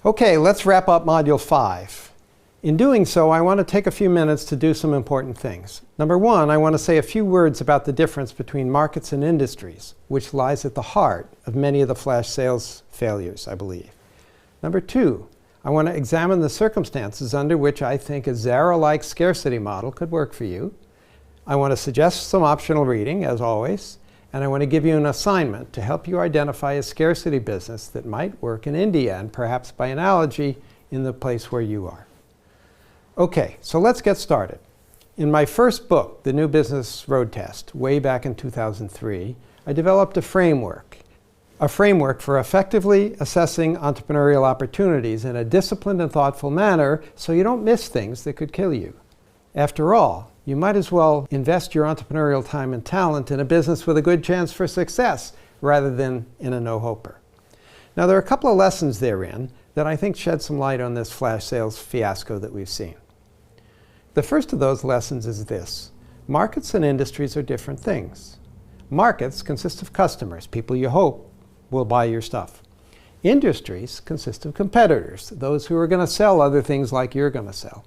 Okay, let's wrap up Module 5. In doing so, I want to take a few minutes to do some important things. Number one, I want to say a few words about the difference between markets and industries, which lies at the heart of many of the flash sales failures, I believe. Number two, I want to examine the circumstances under which I think a Zara-like scarcity model could work for you. I want to suggest some optional reading, as always. And I want to give you an assignment to help you identify a scarcity business that might work in India and perhaps by analogy in the place where you are. Okay, so let's get started. In my first book, The New Business Road Test, way back in 2003, I developed a framework for effectively assessing entrepreneurial opportunities in a disciplined and thoughtful manner so you don't miss things that could kill you. After all, you might as well invest your entrepreneurial time and talent in a business with a good chance for success rather than in a no-hoper. Now, there are a couple of lessons therein that I think shed some light on this flash sales fiasco that we've seen. The first of those lessons is this: markets and industries are different things. Markets consist of customers, people you hope will buy your stuff. Industries consist of competitors, those who are going to sell other things like you're going to sell.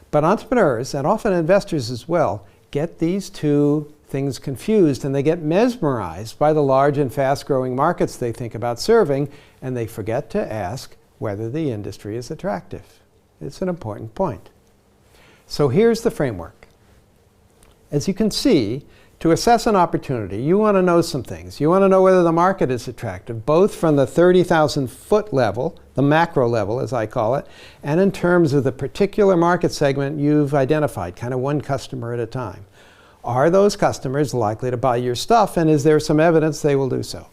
But entrepreneurs, and often investors as well, get these two things confused, and they get mesmerized by the large and fast-growing markets they think about serving, and they forget to ask whether the industry is attractive. It's an important point. So here's the framework. As you can see, to assess an opportunity, you want to know some things. You want to know whether the market is attractive, both from the 30,000-foot level, the macro level as I call it, and in terms of the particular market segment you've identified, kind of one customer at a time. Are those customers likely to buy your stuff, and is there some evidence they will do so?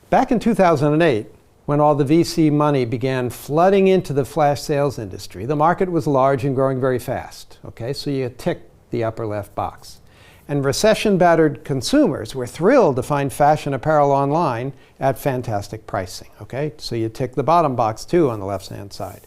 Back in 2008, when all the VC money began flooding into the flash sales industry, the market was large and growing very fast. Okay, so you tick the upper left box. And recession-battered consumers were thrilled to find fashion apparel online at fantastic pricing. Okay, so you tick the bottom box too on the left-hand side.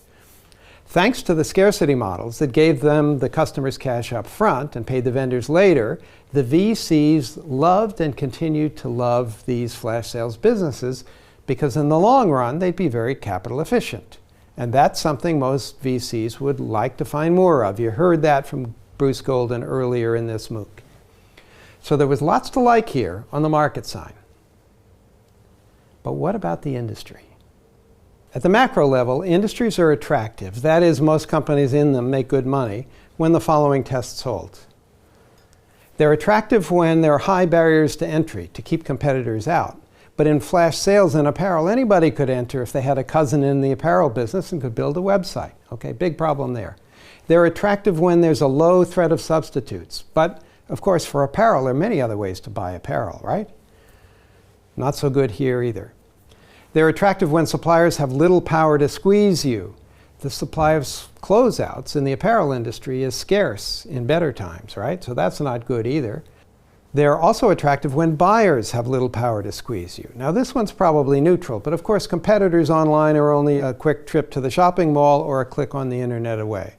Thanks to the scarcity models that gave them the customers cash up front and paid the vendors later, the VCs loved and continued to love these flash sales businesses because in the long run they'd be very capital efficient. And that's something most VCs would like to find more of. You heard that from Bruce Golden earlier in this MOOC. So there was lots to like here on the market side. But what about the industry? At the macro level, industries are attractive. That is, most companies in them make good money when the following tests hold. They're attractive when there are high barriers to entry to keep competitors out. But in flash sales and apparel, anybody could enter if they had a cousin in the apparel business and could build a website. Okay, big problem there. They're attractive when there's a low threat of substitutes. But of course, for apparel, there are many other ways to buy apparel, right? Not so good here either. They're attractive when suppliers have little power to squeeze you. The supply of closeouts in the apparel industry is scarce in better times, right? So that's not good either. They're also attractive when buyers have little power to squeeze you. Now, this one's probably neutral, but of course, competitors online are only a quick trip to the shopping mall or a click on the internet away.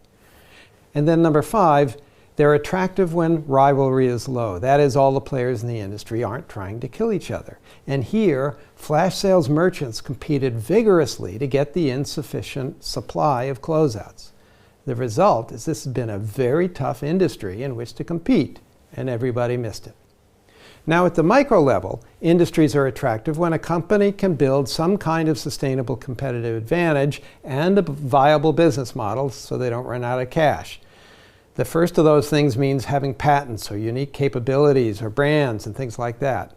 And then number 5, they're attractive when rivalry is low. That is, all the players in the industry aren't trying to kill each other. And here, flash sales merchants competed vigorously to get the insufficient supply of closeouts. The result is this has been a very tough industry in which to compete, and everybody missed it. Now, at the micro level, industries are attractive when a company can build some kind of sustainable competitive advantage and a viable business model so they don't run out of cash. The first of those things means having patents or unique capabilities or brands and things like that.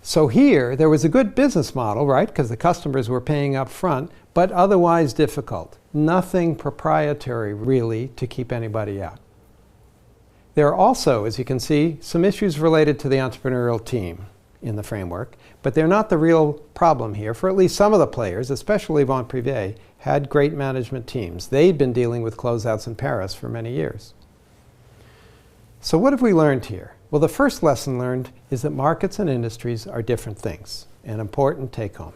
So here, there was a good business model, right, because the customers were paying up front, but otherwise difficult. Nothing proprietary, really, to keep anybody out. There are also, as you can see, some issues related to the entrepreneurial team in the framework, but they're not the real problem here. For at least some of the players, especially Vente Privée, had great management teams. They'd been dealing with closeouts in Paris for many years. So what have we learned here? Well, the first lesson learned is that markets and industries are different things, an important take-home.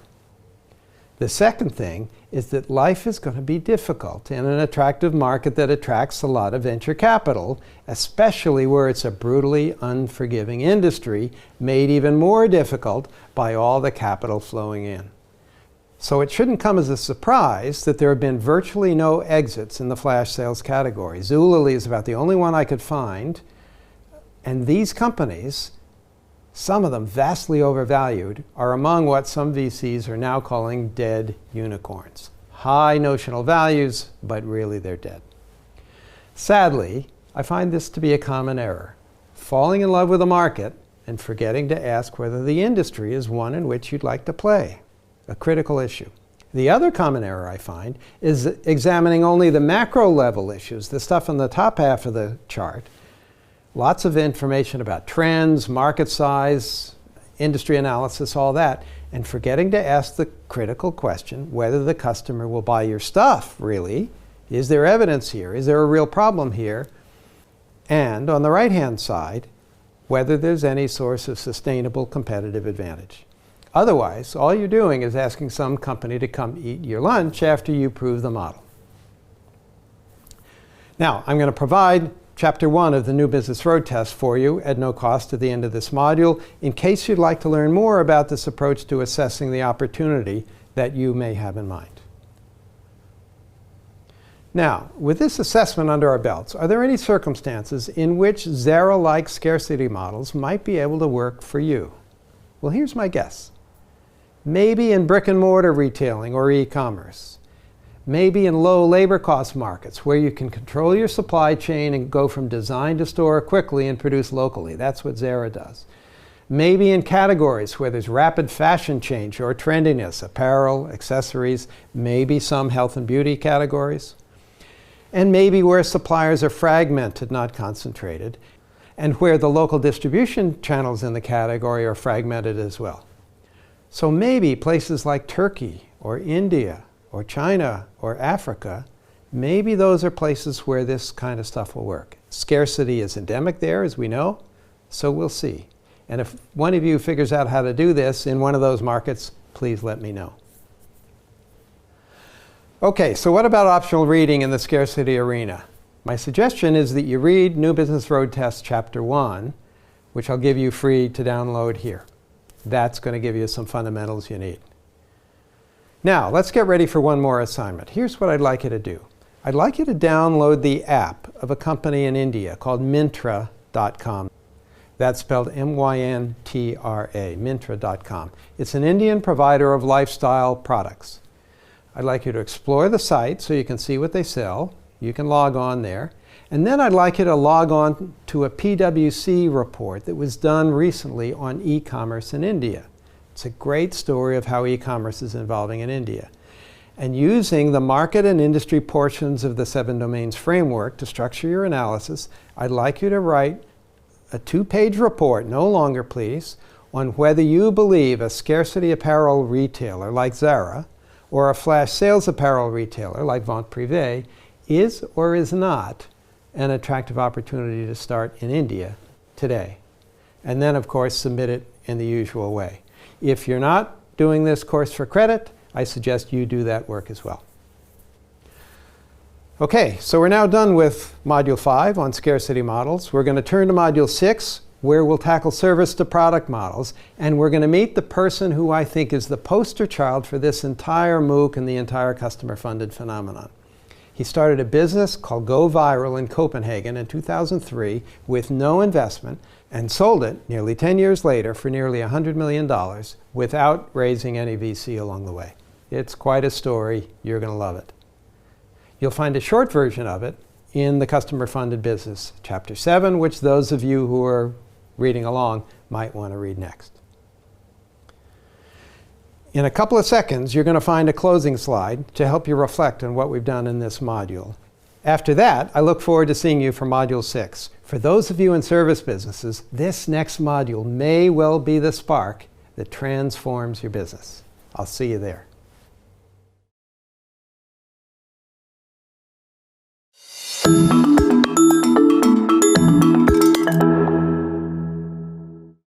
The second thing is that life is going to be difficult in an attractive market that attracts a lot of venture capital, especially where it's a brutally unforgiving industry, made even more difficult by all the capital flowing in. So it shouldn't come as a surprise that there have been virtually no exits in the flash sales category. Zulily is about the only one I could find, and these companies, some of them vastly overvalued, are among what some VCs are now calling dead unicorns. High notional values, but really they're dead. Sadly, I find this to be a common error. Falling in love with a market and forgetting to ask whether the industry is one in which you'd like to play. A critical issue. The other common error I find is examining only the macro level issues, the stuff on the top half of the chart. Lots of information about trends, market size, industry analysis, all that, and forgetting to ask the critical question whether the customer will buy your stuff, really. Is there evidence here? Is there a real problem here? And on the right-hand side, whether there's any source of sustainable competitive advantage. Otherwise, all you're doing is asking some company to come eat your lunch after you prove the model. Now, I'm going to provide Chapter 1 of the New Business Road Test for you at no cost at the end of this module, in case you'd like to learn more about this approach to assessing the opportunity that you may have in mind. Now, with this assessment under our belts, are there any circumstances in which Zara-like scarcity models might be able to work for you? Well, here's my guess. Maybe in brick-and-mortar retailing or e-commerce. Maybe in low labor cost markets where you can control your supply chain and go from design to store quickly and produce locally. That's what Zara does. Maybe in categories where there's rapid fashion change or trendiness, apparel, accessories, maybe some health and beauty categories. And maybe where suppliers are fragmented, not concentrated, and where the local distribution channels in the category are fragmented as well. So maybe places like Turkey or India or China or Africa, maybe those are places where this kind of stuff will work. Scarcity is endemic there, as we know, so we'll see. And if one of you figures out how to do this in one of those markets, please let me know. Okay, so what about optional reading in the scarcity arena? My suggestion is that you read New Business Road Test Chapter 1, which I'll give you free to download here. That's going to give you some fundamentals you need. Now, let's get ready for one more assignment. Here's what I'd like you to do. I'd like you to download the app of a company in India called Myntra.com. That's spelled M-Y-N-T-R-A, Myntra.com. It's an Indian provider of lifestyle products. I'd like you to explore the site so you can see what they sell. You can log on there. And then I'd like you to log on to a PwC report that was done recently on e-commerce in India. It's a great story of how e-commerce is evolving in India. And using the market and industry portions of the 7 domains framework to structure your analysis, I'd like you to write a 2-page report, no longer please, on whether you believe a scarcity apparel retailer like Zara or a flash sales apparel retailer like Vente Privée is or is not an attractive opportunity to start in India today. And then, of course, submit it in the usual way. If you're not doing this course for credit, I suggest you do that work as well. Okay, so we're now done with Module 5 on scarcity models. We're going to turn to Module 6, where we'll tackle service to product models, and we're going to meet the person who I think is the poster child for this entire MOOC and the entire customer-funded phenomenon. He started a business called Go Viral in Copenhagen in 2003 with no investment and sold it nearly 10 years later for nearly $100 million without raising any VC along the way. It's quite a story. You're going to love it. You'll find a short version of it in the Customer Funded Business, Chapter 7, which those of you who are reading along might want to read next. In a couple of seconds, you're going to find a closing slide to help you reflect on what we've done in this module. After that, I look forward to seeing you for Module 6. For those of you in service businesses, this next module may well be the spark that transforms your business. I'll see you there.